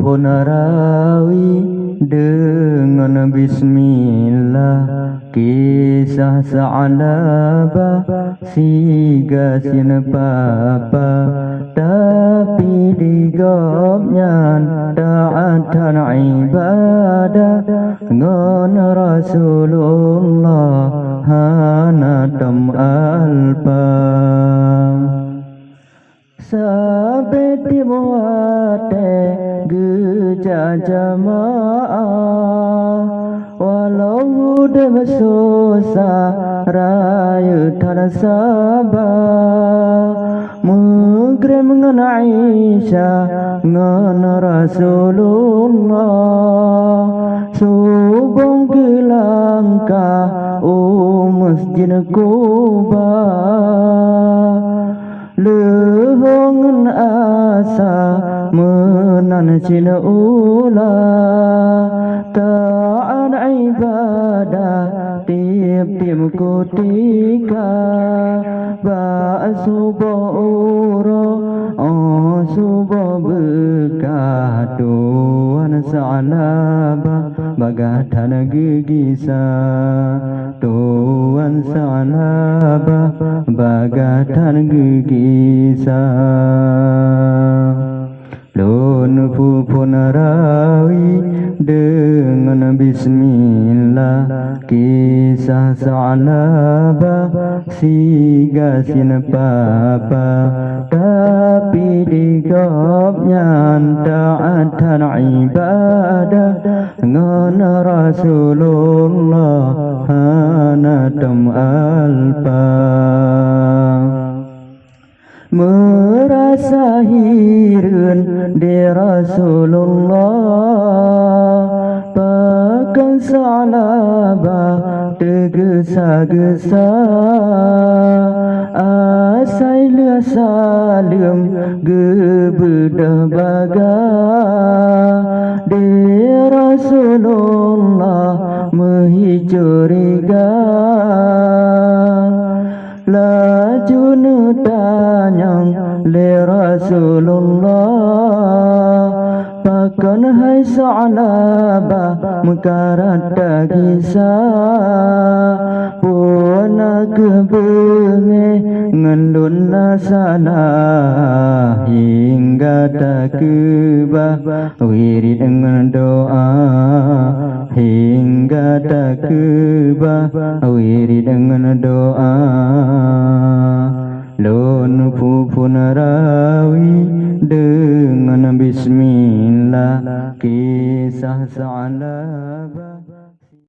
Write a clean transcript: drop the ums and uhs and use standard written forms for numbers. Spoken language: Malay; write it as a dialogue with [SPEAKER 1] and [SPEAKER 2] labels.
[SPEAKER 1] pun rawi dengan bismillah. Kisah Sa'labah siga sin papa, tapi digopnya taat dan ibadah ngon Rasulullah hanatam alpa. Sampai timuate geja jamaah, walau udah susah raya tersabar, mengkrim dengan Aisyah dengan Rasulullah, subang ke langkah masjid Quba, lehongan asa menan cina ula, ta'an ibadah tiap-tiap kutika, ba'asuba ura suba bekah Tuan Sa'labah bagatan gegisa, Tuan Sa'labah bagatan gegisa. Lun pun rawi dengan bismillah. Kisah Sa'labah siga sin papa, tapi digopnya taat dan ibadah ngon Rasulullah hanatam alpa. Merasa hirun di Rasulullah, bahkan Sa'labah tergesa-gesa, asai lia salim gebedah baga, di Rasulullah menghijuriga. Laju nutanyang le Rasulullah, bahkan hai Sa'labah mengkarata kisah, puana kebenge ngendun nasana hingga tak kebah wirid dengan doa, hingga tak kebah wirid dengan doa. Lun pun rawi dengan bismillah. Kisah Sa'labah.